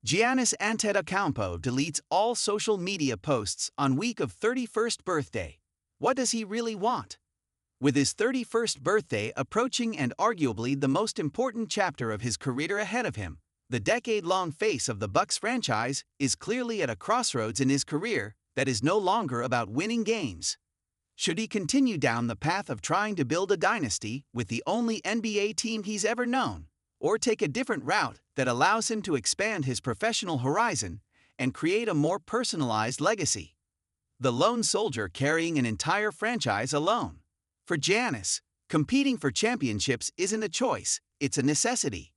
Giannis Antetokounmpo deletes all social media posts on week of 31st birthday. What does he really want? With his 31st birthday approaching and arguably the most important chapter of his career ahead of him, the decade-long face of the Bucks franchise is clearly at a crossroads in his career that is no longer about winning games. Should he continue down the path of trying to build a dynasty with the only NBA team he's ever known, or take a different route that allows him to expand his professional horizon and create a more personalized legacy? The lone soldier carrying an entire franchise alone. For Giannis, competing for championships isn't a choice, it's a necessity.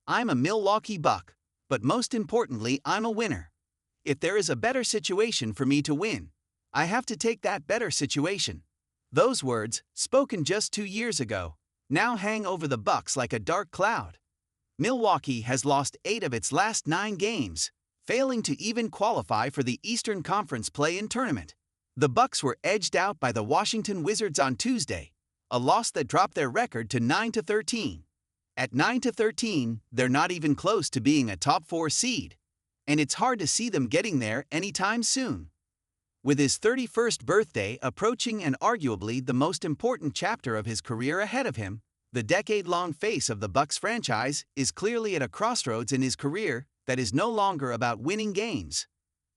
I'm a Milwaukee Buck, but most importantly, I'm a winner. If there is a better situation for me to win, I have to take that better situation. Those words, spoken just 2 years ago, now hang over the Bucks like a dark cloud. Milwaukee has lost 8 of its last 9 games, failing to even qualify for the Eastern Conference play-in tournament. The Bucks were edged out by the Washington Wizards on Tuesday, a loss that dropped their record to 9-13. At 9-13, they're not even close to being a top 4 seed, and it's hard to see them getting there anytime soon. With his 31st birthday approaching and arguably the most important chapter of his career ahead of him, the decade-long face of the Bucks franchise is clearly at a crossroads in his career that is no longer about winning games.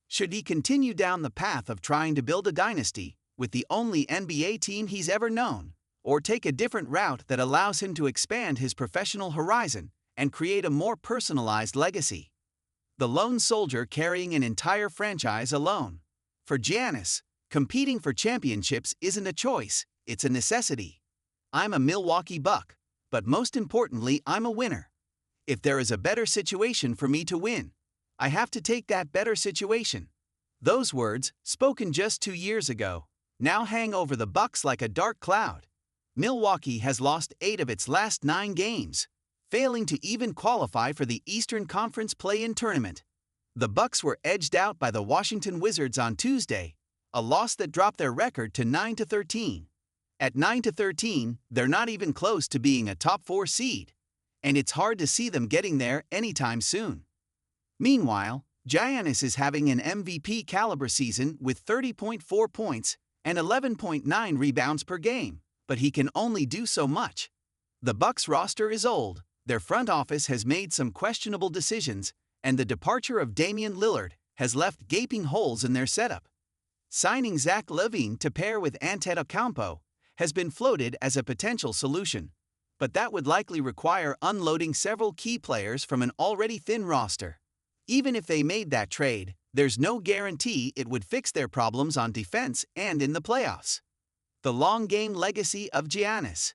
Should he continue down the path of trying to build a dynasty with the only NBA team he's ever known, or take a different route that allows him to expand his professional horizon and create a more personalized legacy? The lone soldier carrying an entire franchise alone. For Giannis, competing for championships isn't a choice, it's a necessity. I'm a Milwaukee Buck, but most importantly, I'm a winner. If there is a better situation for me to win, I have to take that better situation. Those words, spoken just 2 years ago, now hang over the Bucks like a dark cloud. Milwaukee has lost 8 of its last 9 games, failing to even qualify for the Eastern Conference play-in tournament. The Bucks were edged out by the Washington Wizards on Tuesday, a loss that dropped their record to 9-13. At 9-13, they're not even close to being a top 4 seed, and it's hard to see them getting there anytime soon. Meanwhile, Giannis is having an MVP-caliber season with 30.4 points and 11.9 rebounds per game, but he can only do so much. The Bucks roster is old, their front office has made some questionable decisions, and the departure of Damian Lillard has left gaping holes in their setup. Signing Zach LaVine to pair with Antetokounmpo has been floated as a potential solution, but that would likely require unloading several key players from an already thin roster. Even if they made that trade, there's no guarantee it would fix their problems on defense and in the playoffs. The long-game legacy of Giannis.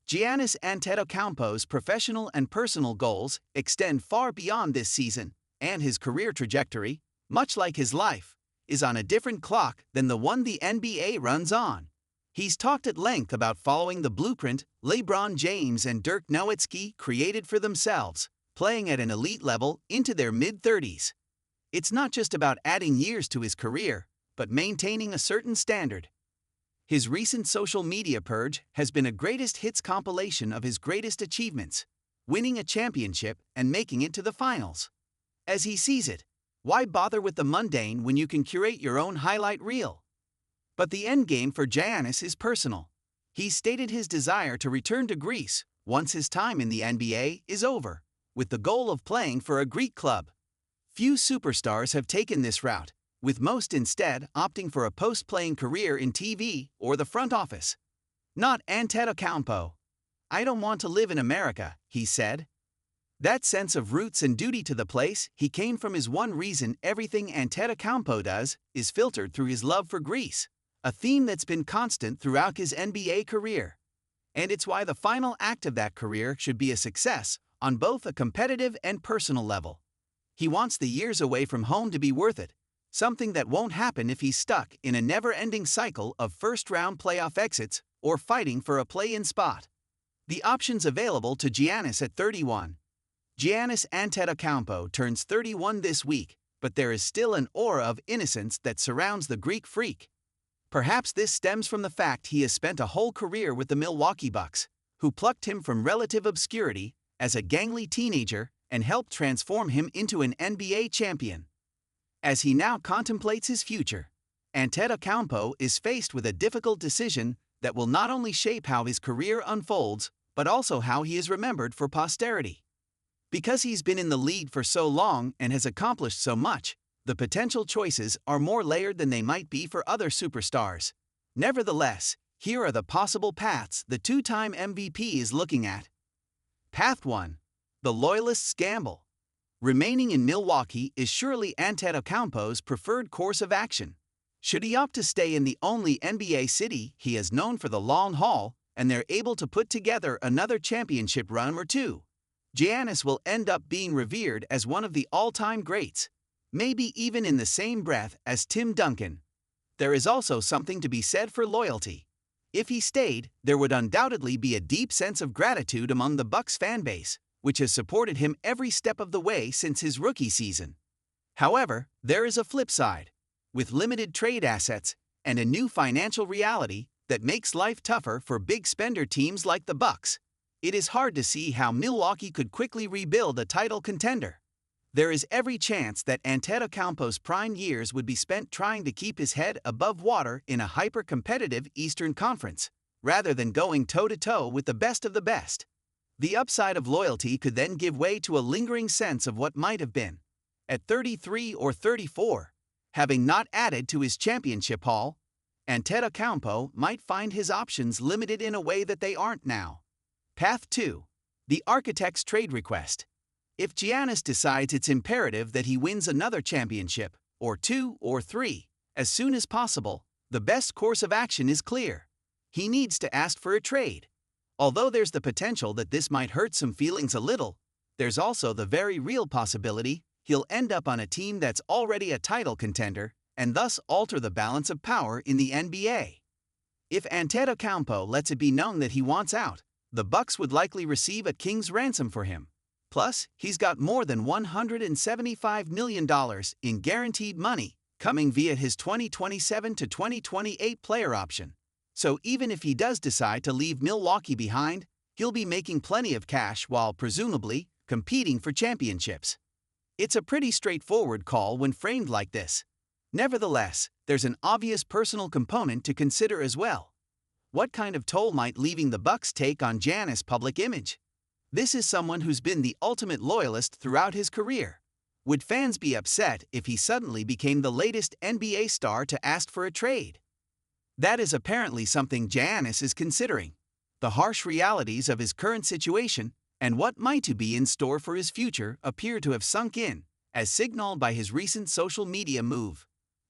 Giannis Antetokounmpo's professional and personal goals extend far beyond this season, and his career trajectory, much like his life, is on a different clock than the one the NBA runs on. He's talked at length about following the blueprint LeBron James and Dirk Nowitzki created for themselves, playing at an elite level into their mid-30s. It's not just about adding years to his career, but maintaining a certain standard. His recent social media purge has been a greatest hits compilation of his greatest achievements, winning a championship and making it to the finals. As he sees it, why bother with the mundane when you can curate your own highlight reel? But the endgame for Giannis is personal. He's stated his desire to return to Greece once his time in the NBA is over, with the goal of playing for a Greek club. Few superstars have taken this route, with most instead opting for a post-playing career in TV or the front office. Not Antetokounmpo. I don't want to live in America, he said. That sense of roots and duty to the place he came from is one reason everything Antetokounmpo does is filtered through his love for Greece, a theme that's been constant throughout his NBA career. And it's why the final act of that career should be a success on both a competitive and personal level. He wants the years away from home to be worth it, something that won't happen if he's stuck in a never-ending cycle of first-round playoff exits or fighting for a play-in spot. The options available to Giannis at 31. Giannis Antetokounmpo turns 31 this week, but there is still an aura of innocence that surrounds the Greek freak. Perhaps this stems from the fact he has spent a whole career with the Milwaukee Bucks, who plucked him from relative obscurity as a gangly teenager and helped transform him into an NBA champion. As he now contemplates his future, Antetokounmpo is faced with a difficult decision that will not only shape how his career unfolds, but also how he is remembered for posterity. Because he's been in the league for so long and has accomplished so much, the potential choices are more layered than they might be for other superstars. Nevertheless, here are the possible paths the two-time MVP is looking at. Path 1. The Loyalists' Gamble. Remaining in Milwaukee is surely Antetokounmpo's preferred course of action. Should he opt to stay in the only NBA city he has known for the long haul, and they're able to put together another championship run or two, Giannis will end up being revered as one of the all-time greats, maybe even in the same breath as Tim Duncan. There is also something to be said for loyalty. If he stayed, there would undoubtedly be a deep sense of gratitude among the Bucks fan base, which has supported him every step of the way since his rookie season. However, there is a flip side. With limited trade assets and a new financial reality that makes life tougher for big spender teams like the Bucks, it is hard to see how Milwaukee could quickly rebuild a title contender. There is every chance that Antetokounmpo's prime years would be spent trying to keep his head above water in a hyper-competitive Eastern Conference, rather than going toe-to-toe with the best of the best. The upside of loyalty could then give way to a lingering sense of what might have been. At 33 or 34, having not added to his championship haul, Antetokounmpo might find his options limited in a way that they aren't now. Path 2. The Architect's Trade Request. If Giannis decides it's imperative that he wins another championship, or 2 or 3, as soon as possible, the best course of action is clear. He needs to ask for a trade. Although there's the potential that this might hurt some feelings a little, there's also the very real possibility he'll end up on a team that's already a title contender and thus alter the balance of power in the NBA. If Antetokounmpo lets it be known that he wants out, the Bucks would likely receive a king's ransom for him. Plus, he's got more than $175 million in guaranteed money coming via his 2027 to 2028 player option. So even if he does decide to leave Milwaukee behind, he'll be making plenty of cash while, presumably, competing for championships. It's a pretty straightforward call when framed like this. Nevertheless, there's an obvious personal component to consider as well. What kind of toll might leaving the Bucks take on Giannis' public image? This is someone who's been the ultimate loyalist throughout his career. Would fans be upset if he suddenly became the latest NBA star to ask for a trade? That is apparently something Giannis is considering. The harsh realities of his current situation and what might be in store for his future appear to have sunk in, as signaled by his recent social media move.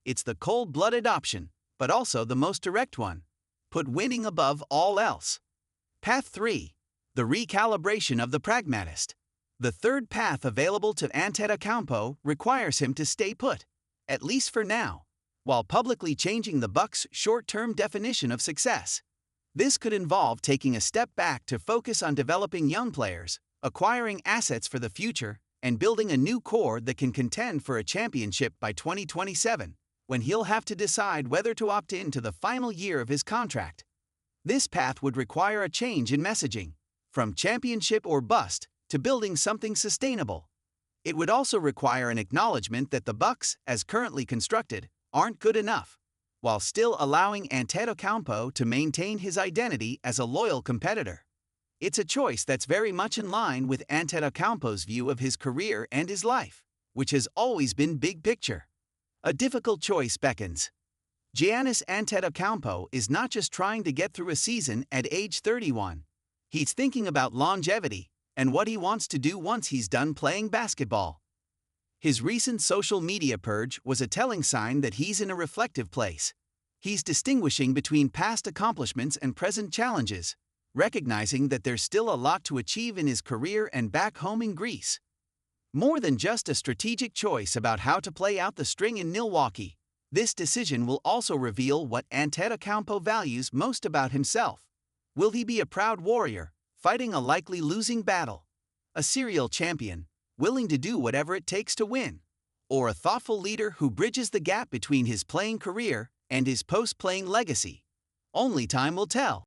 It's the cold-blooded option, but also the most direct one. Put winning above all else. Path 3. The Recalibration of the Pragmatist. The third path available to Antetokounmpo requires him to stay put, at least for now, while publicly changing the Bucks' short-term definition of success. This could involve taking a step back to focus on developing young players, acquiring assets for the future, and building a new core that can contend for a championship by 2027, when he'll have to decide whether to opt in to the final year of his contract. This path would require a change in messaging, from championship or bust to building something sustainable. It would also require an acknowledgement that the Bucks, as currently constructed, aren't good enough, while still allowing Antetokounmpo to maintain his identity as a loyal competitor. It's a choice that's very much in line with Antetokounmpo's view of his career and his life, which has always been big picture. A difficult choice beckons. Giannis Antetokounmpo is not just trying to get through a season at age 31. He's thinking about longevity and what he wants to do once he's done playing basketball. His recent social media purge was a telling sign that he's in a reflective place. He's distinguishing between past accomplishments and present challenges, recognizing that there's still a lot to achieve in his career and back home in Greece. More than just a strategic choice about how to play out the string in Milwaukee, this decision will also reveal what Antetokounmpo values most about himself. Will he be a proud warrior, fighting a likely losing battle? A serial champion, willing to do whatever it takes to win? Or a thoughtful leader who bridges the gap between his playing career and his post-playing legacy? Only time will tell.